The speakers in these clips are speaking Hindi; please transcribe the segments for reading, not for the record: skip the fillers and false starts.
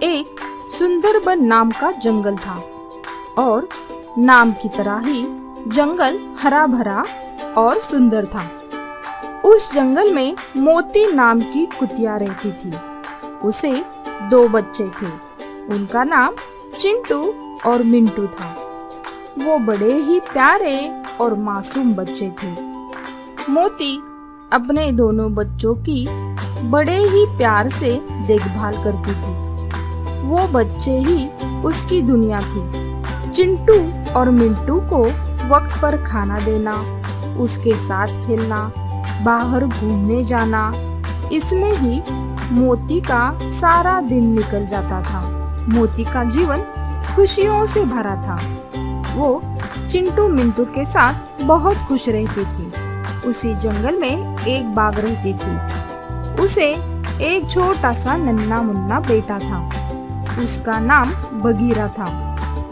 एक सुंदरबन नाम का जंगल था और नाम की तरह ही जंगल हरा भरा और सुंदर था। उस जंगल में मोती नाम की कुतिया रहती थी। उसे 2 बच्चे थे। उनका नाम चिंटू और मिंटू था। वो बड़े ही प्यारे और मासूम बच्चे थे। मोती अपने दोनों बच्चों की बड़े ही प्यार से देखभाल करती थी। वो बच्चे ही उसकी दुनिया थी। चिंटू और मिंटू को वक्त पर खाना देना, उसके साथ खेलना, बाहर घूमने जाना, इसमें ही मोती का सारा दिन निकल जाता था। मोती का जीवन खुशियों से भरा था। वो चिंटू मिंटू के साथ बहुत खुश रहती थी। उसी जंगल में एक बाघ रहती थी। उसे एक छोटा सा नन्हा मुन्ना बेटा था। उसका नाम बगीरा था।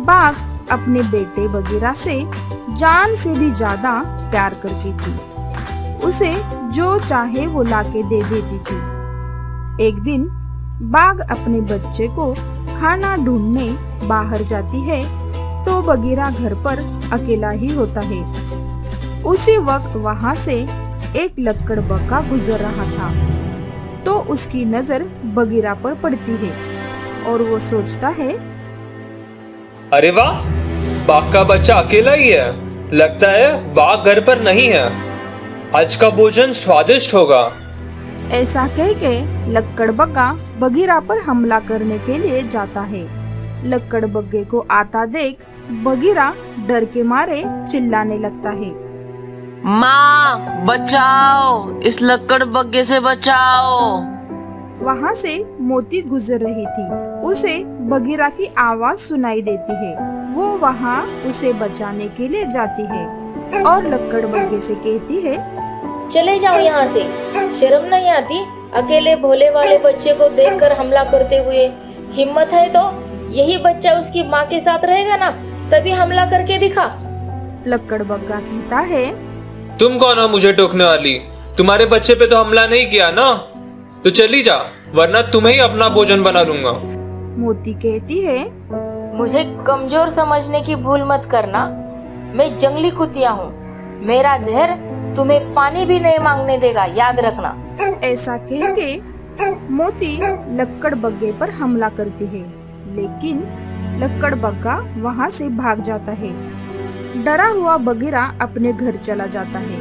बाघ अपने बेटे बगीरा से जान से भी ज्यादा प्यार करती थी। उसे जो चाहे वो लाके दे देती थी। एक दिन बाघ अपने बच्चे को खाना ढूंढने बाहर जाती है तो बगीरा घर पर अकेला ही होता है। उसी वक्त वहाँ से एक लक्कड़बग्गा गुजर रहा था तो उसकी नजर बगीरा पर पड़ती है और वो सोचता है, अरे वाह, बाघ का बच्चा अकेला ही है। लगता है बाघ घर पर नहीं है। आज का भोजन स्वादिष्ट होगा। ऐसा कह के लक्कड़बग्गा बगीरा पर हमला करने के लिए जाता है। लक्कड़बग्गे को आता देख बगीरा डर के मारे चिल्लाने लगता है, माँ बचाओ, इस लक्कड़बग्गे से बचाओ। वहाँ से मोती गुजर रही थी। उसे बगीरा की आवाज सुनाई देती है। वो वहाँ उसे बचाने के लिए जाती है और लक्कड़बग्गे से कहती है, चले जाओ यहाँ से, शर्म नहीं आती अकेले भोले वाले बच्चे को देखकर हमला करते हुए। हिम्मत है तो यही बच्चा उसकी माँ के साथ रहेगा ना, तभी हमला करके दिखा। लक्कड़बग्गा कहता है, तुम कौन हो मुझे टोकने वाली? तुम्हारे बच्चे पे तो हमला नहीं किया ना, तो चली जा, वरना तुम्हें ही अपना भोजन बना लूंगा। मोती कहती है, मुझे कमजोर समझने की भूल मत करना। मैं जंगली कुतिया हूँ। मेरा जहर तुम्हें पानी भी नहीं मांगने देगा, याद रखना। ऐसा कह के मोती लक्कड़बग्गे पर हमला करती है, लेकिन लक्कड़बग्गा वहाँ से भाग जाता है। डरा हुआ बगीरा अपने घर चला जाता है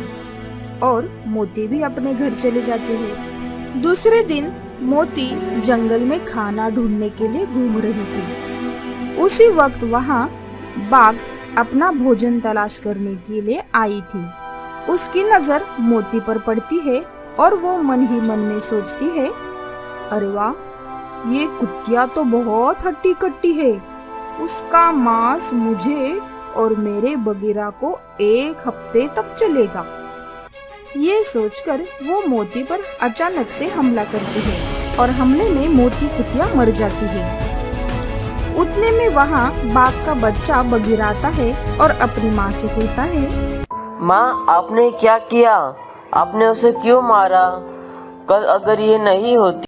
और मोती भी अपने घर चले जाती है। दूसरे दिन मोती जंगल में खाना ढूंढने के लिए घूम रही थी। उसी वक्त वहाँ बाघ अपना भोजन तलाश करने के लिए आई थी। उसकी नजर मोती पर पड़ती है और वो मन ही मन में सोचती है, अरे वाह, ये कुतिया तो बहुत हट्टी कट्टी है। उसका मांस मुझे और मेरे बगीरा को 1 हफ्ते तक चलेगा। ये सोचकर वो मोती पर अचानक से हमला करती है और हमले में मोती कुतिया मर जाती है। उतने में वहाँ बाघ का बच्चा बगीरा आता है और अपनी माँ से कहता है, माँ आपने क्या किया? आपने उसे क्यों मारा? कल अगर ये नहीं होती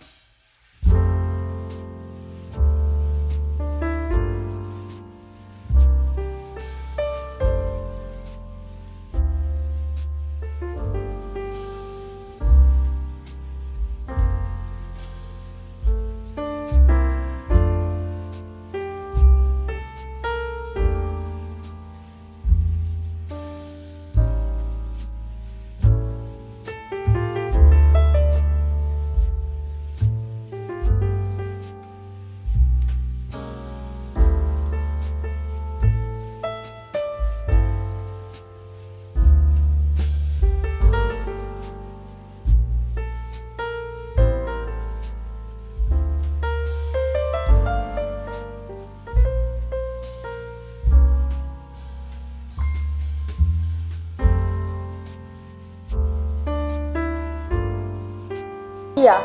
किया,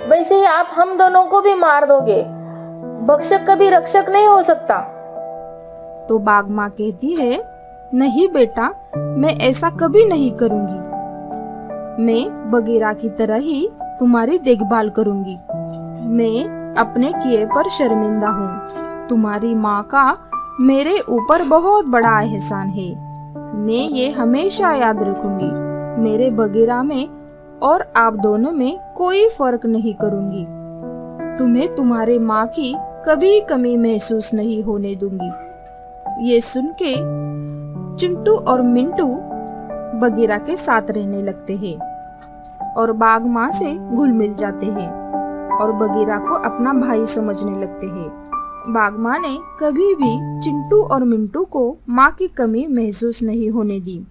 वैसे ही आप हम दोनों को भी मार दोगे। भक्षक कभी रक्षक नहीं हो सकता। तो बाघ माँ कहती है, नहीं बेटा, मैं ऐसा कभी नहीं करूँगी। मैं बगीरा की तरह ही तुम्हारी देखभाल करूँगी। मैं अपने किए पर शर्मिंदा हूँ। तुम्हारी माँ का मेरे ऊपर बहुत बड़ा एहसान है। मैं ये हमेशा याद रखूंगी। मेरे बगीरा में और आप दोनों में कोई फर्क नहीं करूंगी। तुम्हें तुम्हारे माँ की कभी कमी महसूस नहीं होने दूंगी। ये सुन के चिंटू और मिंटू बगीरा के साथ रहने लगते हैं और बाघ माँ से घुल मिल जाते हैं और बगीरा को अपना भाई समझने लगते हैं। बाघ माँ ने कभी भी चिंटू और मिंटू को माँ की कमी महसूस नहीं होने दी।